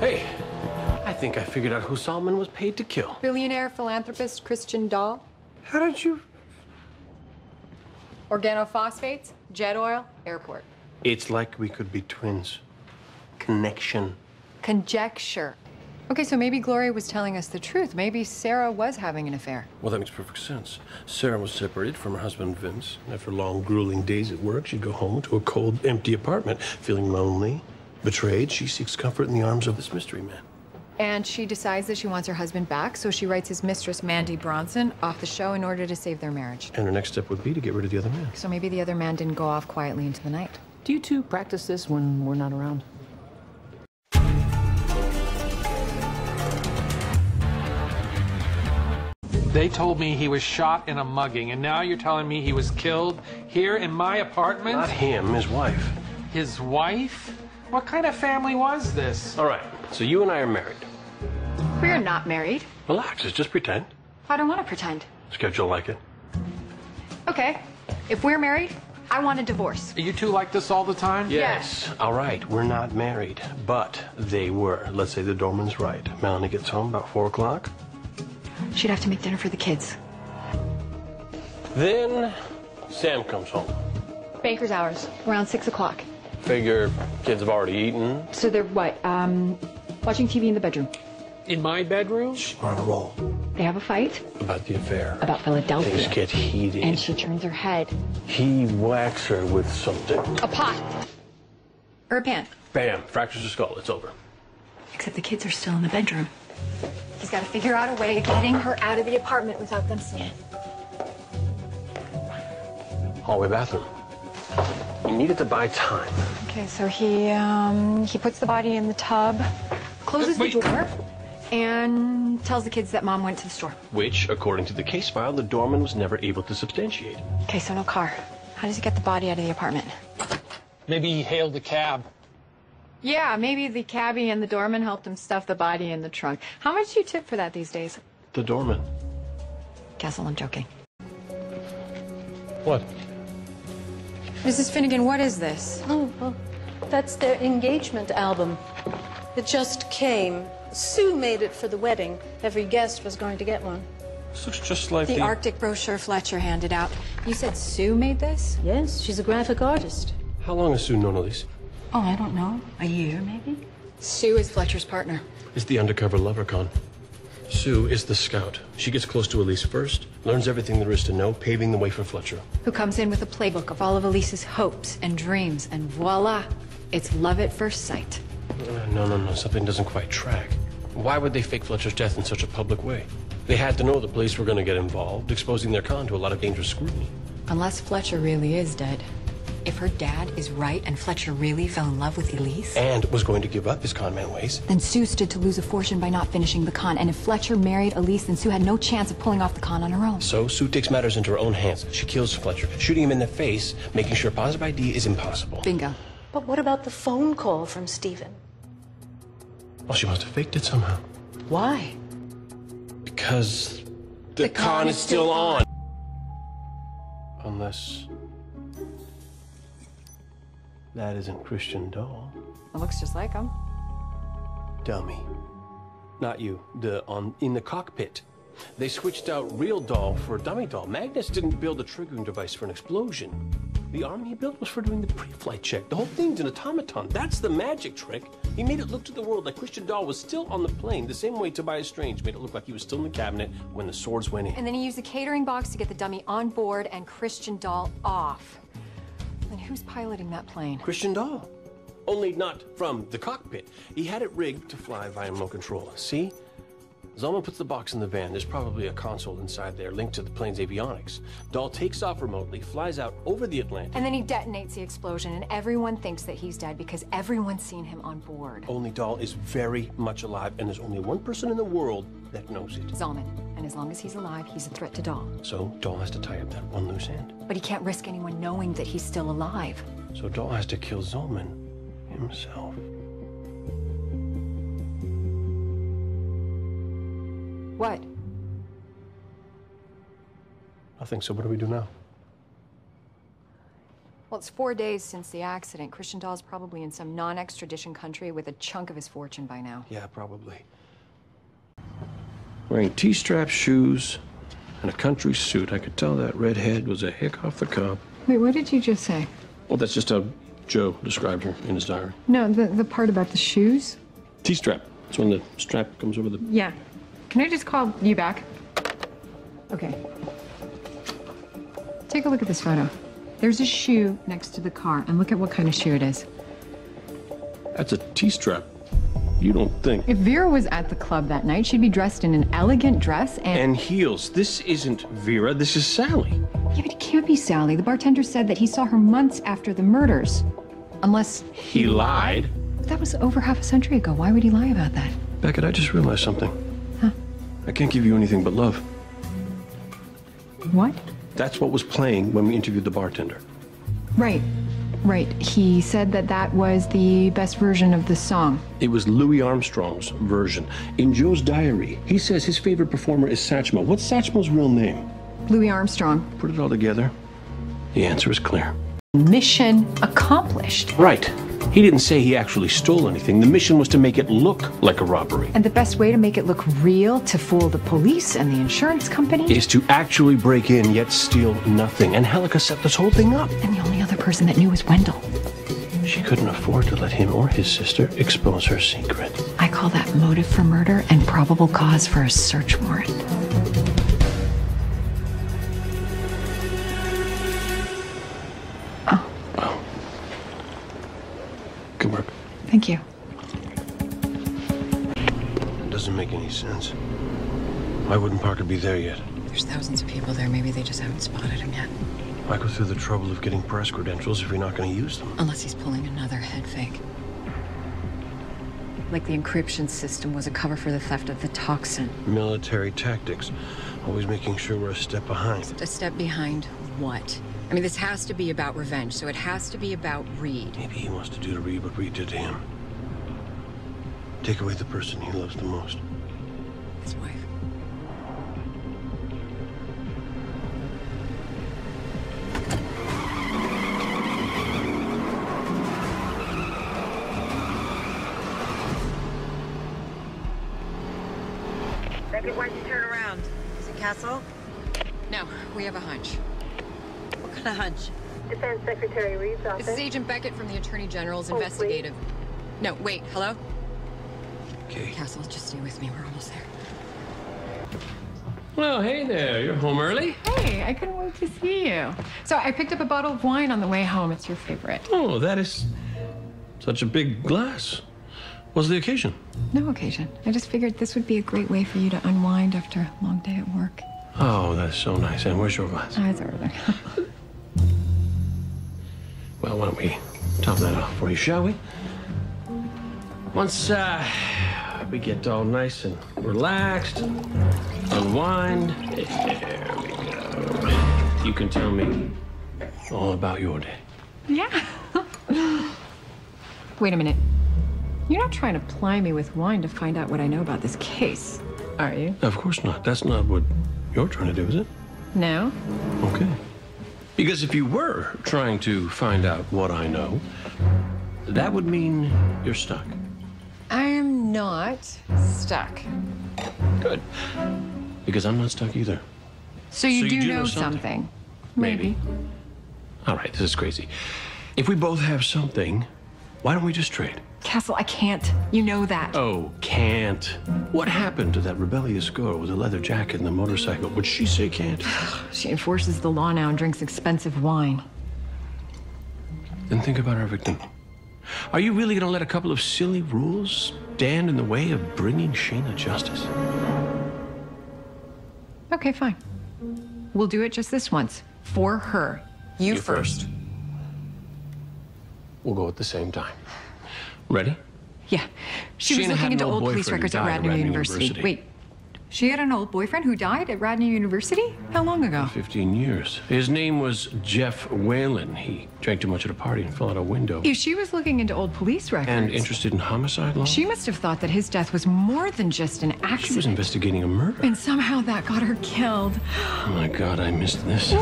Hey, I think I figured out who Solomon was paid to kill. Billionaire philanthropist Christian Dahl. How did you... Organophosphates, jet oil, airport. It's like we could be twins. Connection. Conjecture. Okay, so maybe Gloria was telling us the truth. Maybe Sarah was having an affair. Well, that makes perfect sense. Sarah was separated from her husband, Vince. After long, grueling days at work, she'd go home to a cold, empty apartment. Feeling lonely, betrayed, she seeks comfort in the arms of this mystery man. And she decides that she wants her husband back, so she writes his mistress, Mandy Bronson, off the show in order to save their marriage. And her next step would be to get rid of the other man. So maybe the other man didn't go off quietly into the night. Do you two practice this when we're not around? They told me he was shot in a mugging, and now you're telling me he was killed here in my apartment? Not him, his wife. His wife? What kind of family was this? All right, so you and I are married. We're not married. Relax, just pretend. I don't want to pretend. Schedule like it. Okay, if we're married, I want a divorce. Are you two like this all the time? Yes. All right, we're not married, but they were. Let's say the doorman's right. Melanie gets home about 4 o'clock. She'd have to make dinner for the kids. Then Sam comes home. Baker's hours, around 6 o'clock. Figure kids have already eaten. So they're what, watching TV in the bedroom. In my bedroom? We're on a roll. They have a fight About the affair. about Philadelphia. Things get heated. And she turns her head. He whacks her with something. A pot. Or a pan. Bam, fractures the skull. It's over. Except the kids are still in the bedroom. He's got to figure out a way of getting her out of the apartment without them seeing. Hallway bathroom. He needed to buy time. Okay, so he puts the body in the tub, closes the door, and tells the kids that Mom went to the store. Which, according to the case file, the doorman was never able to substantiate. Okay, so no car. How does he get the body out of the apartment? Maybe he hailed a cab. Yeah, maybe the cabbie and the doorman helped him stuff the body in the trunk. How much do you tip for that these days? The doorman. Castle, I'm joking. What? Mrs. Finnegan, what is this? Oh, well, that's their engagement album. It just came. Sue made it for the wedding. Every guest was going to get one. This looks just like The Arctic brochure Fletcher handed out. You said Sue made this? Yes, she's a graphic artist. How long has Sue known Elise? Oh, I don't know. A year, maybe? Sue is Fletcher's partner. Is the undercover lover con. Sue is the scout. She gets close to Elise first, learns everything there is to know, paving the way for Fletcher. Who comes in with a playbook of all of Elise's hopes and dreams, and voila, it's love at first sight. No. Something doesn't quite track. Why would they fake Fletcher's death in such a public way? They had to know the police were going to get involved, exposing their con to a lot of dangerous scrutiny. Unless Fletcher really is dead. If her dad is right and Fletcher really fell in love with Elise, And was going to give up his con man ways. then Sue stood to lose a fortune by not finishing the con. And if Fletcher married Elise, then Sue had no chance of pulling off the con on her own. So Sue takes matters into her own hands. She kills Fletcher, shooting him in the face, making sure positive ID is impossible. Bingo. But what about the phone call from Stephen? Well, she must have faked it somehow. Why? Because the con is still on. Unless that isn't Christian Dahl. It looks just like him. Dummy. Not you. In the cockpit. They switched out real doll for dummy doll. Magnus didn't build a triggering device for an explosion. The arm he built was for doing the pre-flight check. The whole thing's an automaton. That's the magic trick. He made it look to the world like Christian Dahl was still on the plane, the same way Tobias Strange made it look like he was still in the cabinet when the swords went in. And then he used the catering box to get the dummy on board and Christian Dahl off. And who's piloting that plane? Christian Dahl. Only not from the cockpit. He had it rigged to fly via remote control. See? Zalman puts the box in the van. There's probably a console inside there linked to the plane's avionics. Dahl takes off remotely, flies out over the Atlantic. And then he detonates the explosion, and everyone thinks that he's dead because everyone's seen him on board. Only Dahl is very much alive, and there's only one person in the world that knows it. Zalman. And as long as he's alive, he's a threat to Dahl. So Dahl has to tie up that one loose end. But he can't risk anyone knowing that he's still alive. So Dahl has to kill Zalman himself. What? Nothing, so what do we do now? Well, it's 4 days since the accident. Christian Dahl's probably in some non-extradition country with a chunk of his fortune by now. Yeah, probably. Wearing T-strap shoes and a country suit. I could tell that redhead was a hick off the cob. Wait, what did you just say? Well, that's just how Joe described her in his diary. No, the part about the shoes? T-strap. It's when the strap comes over the... Yeah. Can I just call you back? Okay. Take a look at this photo. There's a shoe next to the car, and look at what kind of shoe it is. That's a T-strap. You don't think. If Vera was at the club that night, she'd be dressed in an elegant dress And heels. This isn't Vera, this is Sally. Yeah, but it can't be Sally. The bartender said that he saw her months after the murders. Unless... He lied? That was over half a century ago. Why would he lie about that? Beckett, I just realized something. Huh? I can't give you anything but love. What? That's what was playing when we interviewed the bartender. Right. Right. He said that that was the best version of the song. It was Louis Armstrong's version. In Joe's diary, he says his favorite performer is Satchmo. What's Satchmo's real name? Louis Armstrong. Put it all together, the answer is clear. Mission accomplished. Right. He didn't say he actually stole anything. The mission was to make it look like a robbery. And the best way to make it look real, to fool the police and the insurance company, Is to actually break in, yet steal nothing. And Helica set this whole thing up. and the only other person that knew was Wendell. She couldn't afford to let him or his sister expose her secret. I call that motive for murder and probable cause for a search warrant. Oh, Wow. Good work. thank you. It doesn't make any sense. Why wouldn't Parker be there yet? There's thousands of people there. Maybe they just haven't spotted him yet. Why go through the trouble of getting press credentials if you're not going to use them? Unless he's pulling another head fake. Like the encryption system was a cover for the theft of the toxin. Military tactics. Always making sure we're a step behind. A step behind what? I mean, this has to be about revenge, so it has to be about Reed. Maybe he wants to do to Reed what Reed did to him. Take away the person he loves the most. His wife. Beckett, why'd you turn around? Is it Castle? No, we have a hunch. What kind of hunch? Defense Secretary Reed's office. This is Agent Beckett from the Attorney General's investigative. No, wait, hello? Okay. Castle, just stay with me. We're almost there. Well, hey there. You're home early? Hey, I couldn't wait to see you. So I picked up a bottle of wine on the way home. It's your favorite. Oh, that is such a big glass. What's the occasion? No occasion. I just figured this would be a great way for you to unwind after a long day at work. Oh, that's so nice. And where's your glass? It's over there. Well, why don't we top that off for you, shall we? Once we get all nice and relaxed, unwind, there we go. You can tell me all about your day. Yeah. Wait a minute. You're not trying to ply me with wine to find out what I know about this case, are you? Of course not. That's not what you're trying to do, is it? No? Okay. Because if you were trying to find out what I know, that would mean you're stuck. I am not stuck. Good. Because I'm not stuck either. So you do know something. Maybe. All right, this is crazy. If we both have something, why don't we just trade? Castle, I can't. You know that. Oh, can't. What happened to that rebellious girl with a leather jacket and the motorcycle? Would she say can't? She enforces the law now and drinks expensive wine. Then think about our victim. Are you really going to let a couple of silly rules stand in the way of bringing Shayna justice? Okay, fine. We'll do it just this once. For her. You first. We'll go at the same time. Ready? Yeah. She was Shayna had looking an into old old police boyfriend who records at died at Radnor Radnor University. University. Wait. She had an old boyfriend who died at Radnor University? How long ago? 15 years. His name was Jeff Whalen. He drank too much at a party and fell out a window. If she was looking into old police records... And interested in homicide law? She must have thought that his death was more than just an accident. She was investigating a murder. And somehow that got her killed. Oh my God, I missed this.